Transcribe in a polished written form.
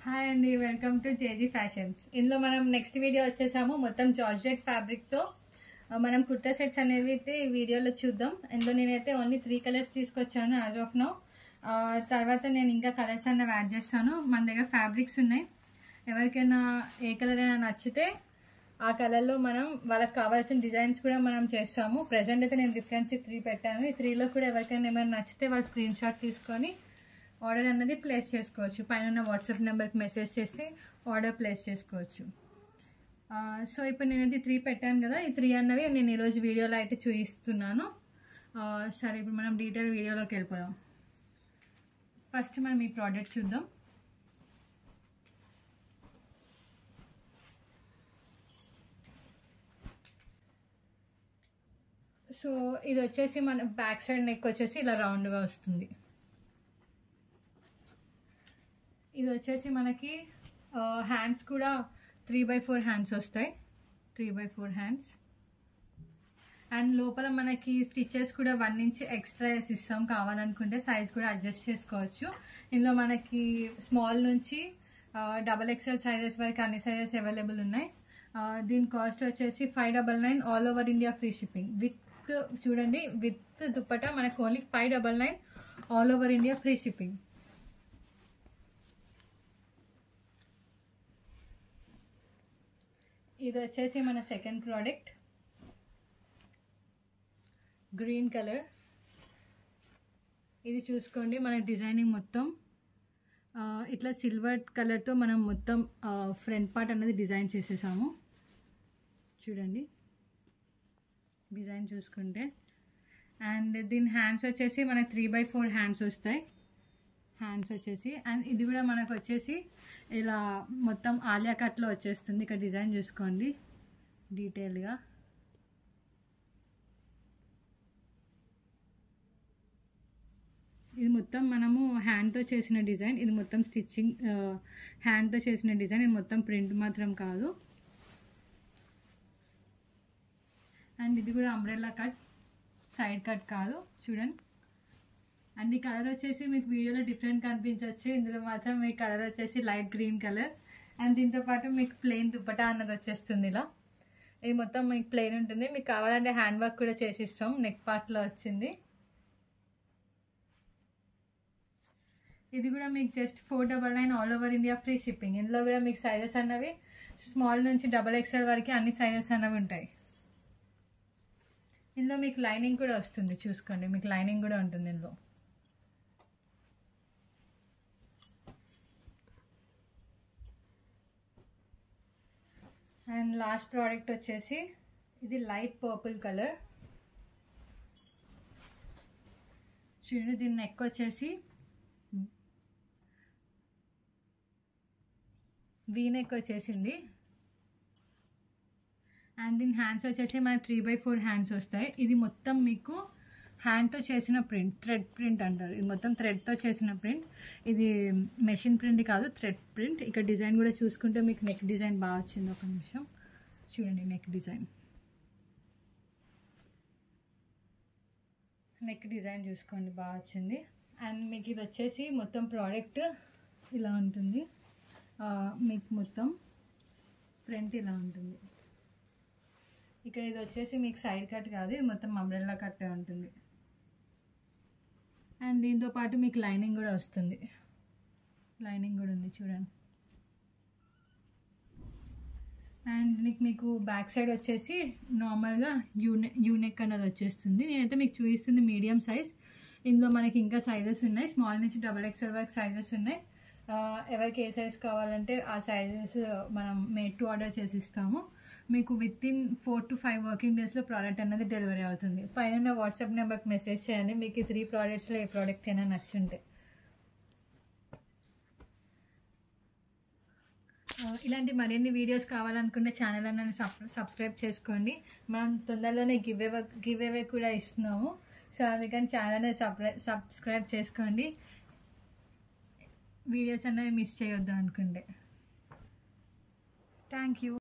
Hi అండి, welcome to JG fashions. ఇందులో మనం నెక్స్ట్ వీడియో వచ్చేసాము. మొత్తం జార్జెట్ ఫ్యాబ్రిక్తో మనం కుర్తా సెట్స్ అనేవి అయితే ఈ వీడియోలో చూద్దాం. ఇందులో నేనైతే ఓన్లీ 3 కలర్స్ తీసుకొచ్చాను యాజ్ ఆఫ్ నో. తర్వాత నేను ఇంకా కలర్స్ అన్నవి యాడ్ చేస్తాను. మన దగ్గర ఫ్యాబ్రిక్స్ ఉన్నాయి. ఎవరికైనా ఏ కలర్ అయినా నచ్చితే ఆ కలర్లో మనం వాళ్ళకి కావాల్సిన డిజైన్స్ కూడా మనం చేస్తాము. ప్రెజెంట్ అయితే నేను రిఫరెన్స్ 3 పెట్టాను. ఈ 3లో కూడా ఎవరికైనా ఏమైనా నచ్చితే వాళ్ళు స్క్రీన్ షాట్ తీసుకొని ఆర్డర్ అన్నది ప్లేస్ చేసుకోవచ్చు. పైన వాట్సాప్ నెంబర్కి మెసేజ్ చేసి ఆర్డర్ ప్లేస్ చేసుకోవచ్చు. సో ఇప్పుడు నేనైతే 3 పెట్టాను కదా, ఈ 3 అన్నవి నేను ఈరోజు వీడియోలో అయితే చూపిస్తున్నాను. సరే, ఇప్పుడు మనం డీటెయిల్ వీడియోలోకి వెళ్ళిపోదాం. ఫస్ట్ మనం ఈ ప్రోడక్ట్ చూద్దాం. సో ఇది వచ్చేసి మన బ్యాక్ సైడ్ నెక్ వచ్చేసి ఇలా రౌండ్గా వస్తుంది. ఇది వచ్చేసి మనకి హ్యాండ్స్ కూడా 3/4 హ్యాండ్స్ వస్తాయి. 3/4 హ్యాండ్స్. అండ్ లోపల మనకి స్టిచెస్ కూడా 1 ఇంచ్ ఎక్స్ట్రా ఇస్తాం. కావాలనుకుంటే సైజ్ కూడా అడ్జస్ట్ చేసుకోవచ్చు. ఇందులో మనకి స్మాల్ నుంచి XXL సైజెస్ వరకు అన్ని సైజెస్ అవైలబుల్ ఉన్నాయి. దీని కాస్ట్ వచ్చేసి 599 all over India free shipping. With చూడండి, విత్ దుప్పటా మనకు only 599 all over India free shipping. ఇది వచ్చేసి మన సెకండ్ ప్రోడక్ట్, గ్రీన్ కలర్. ఇది చూసుకోండి, మన డిజైనింగ్ మొత్తం ఇట్లా సిల్వర్ కలర్తో మనం మొత్తం ఫ్రంట్ పార్ట్ అనేది డిజైన్ చేసేసాము. చూడండి డిజైన్ చూసుకుంటే. అండ్ దీని హ్యాండ్స్ వచ్చేసి మనకి 3/4 హ్యాండ్స్ వస్తాయి. హ్యాండ్స్ వచ్చేసి అండ్ ఇది కూడా మనకు వచ్చేసి ఇలా మొత్తం ఆలియా కట్లో వచ్చేస్తుంది. ఇక్కడ డిజైన్ చూసుకోండి డీటెయిల్గా. ఇది మొత్తం మనము హ్యాండ్తో చేసిన డిజైన్. ఇది మొత్తం స్టిచ్చింగ్ హ్యాండ్తో చేసిన డిజైన్. ఇది మొత్తం ప్రింట్ మాత్రం కాదు. అండ్ ఇది కూడా అంబ్రెల్లా కట్, సైడ్ కట్ కాదు. చూడండి. అండ్ ఈ కలర్ వచ్చేసి మీకు వీడియోలో డిఫరెంట్ కనిపించవచ్చు. ఇందులో మాత్రం మీ కలర్ వచ్చేసి లైట్ గ్రీన్ కలర్. అండ్ దీంతో పాటు మీకు ప్లెయిన్ దుప్పటా అన్నది వచ్చేస్తుంది. ఇలా ఇది మొత్తం మీకు ప్లెయిన్ ఉంటుంది. మీకు కావాలంటే హ్యాండ్ వర్క్ కూడా చేసిస్తాం. నెక్ పార్ట్లో వచ్చింది. ఇది కూడా మీకు just 499 all over India free shipping. ఇందులో కూడా మీకు సైజెస్ అన్నవి స్మాల్ నుంచి XXL వరకు అన్ని సైజెస్ అన్నవి ఉంటాయి. ఇందులో మీకు లైనింగ్ కూడా వస్తుంది. చూసుకోండి, మీకు లైనింగ్ కూడా ఉంటుంది ఇందులో. అండ్ లాస్ట్ ప్రోడక్ట్ వచ్చేసి ఇది లైట్ పర్పుల్ కలర్. చూడండి, దీని నెక్ వచ్చేసి వీ నెక్ వచ్చేసింది. అండ్ దీని హ్యాండ్స్ వచ్చేసి మనకి 3/4 హ్యాండ్స్ వస్తాయి. ఇది మొత్తం మీకు హ్యాండ్తో చేసిన ప్రింట్, థ్రెడ్ ప్రింట్ అంటారు. ఇది మొత్తం థ్రెడ్తో చేసిన ప్రింట్. ఇది మెషిన్ ప్రింట్ కాదు, థ్రెడ్ ప్రింట్. ఇక్కడ డిజైన్ కూడా చూసుకుంటే మీకు నెక్ డిజైన్ బాగా వచ్చింది. ఒక నిమిషం చూడండి, నెక్ డిజైన్ చూసుకోండి, బాగా వచ్చింది. అండ్ మీకు ఇది వచ్చేసి మొత్తం ప్రోడక్ట్ ఇలా ఉంటుంది. మీకు మొత్తం ఫ్రంట్ ఇలా ఉంటుంది. ఇక్కడ ఇది వచ్చేసి మీకు సైడ్ కట్ కాదు, ఇది మొత్తం అంబ్రెల్లా కట్టే ఉంటుంది. అండ్ దీంతో పాటు మీకు లైనింగ్ కూడా వస్తుంది. లైనింగ్ కూడా ఉంది చూడండి. అండ్ మీకు బ్యాక్ సైడ్ వచ్చేసి నార్మల్గా యూనెక్ అన్నది వచ్చేస్తుంది. నేనైతే మీకు చూపిస్తుంది మీడియం సైజ్. ఇందులో మనకి ఇంకా సైజెస్ ఉన్నాయి. స్మాల్ నుంచి XXL వరకు సైజెస్ ఉన్నాయి. ఎవరికి ఏ సైజ్ కావాలంటే ఆ సైజెస్ మనం మేడ్ టు ఆర్డర్ చేసి ఇస్తాము. మీకు వితిన్ 4 to 5 వర్కింగ్ డేస్లో ప్రోడక్ట్ అనేది డెలివరీ అవుతుంది. పైన వాట్సాప్ నెంబర్కి మెసేజ్ చేయండి. మీకు ఈ 3 ప్రోడక్ట్స్లో ఏ ప్రోడక్ట్ అయినా నచ్చుంటే. ఇలాంటి మరిన్ని వీడియోస్ కావాలనుకుంటే ఛానల్ అన్నది సబ్స్క్రైబ్ చేసుకోండి. మనం తొందరలోనే గివ్ అవే కూడా ఇస్తున్నాము. సో అందుకని ఛానల్ని సబ్స్క్రైబ్ చేసుకోండి. వీడియోస్ అన్నవి మిస్ చేయొద్దు అనుకుంటే. Thank you.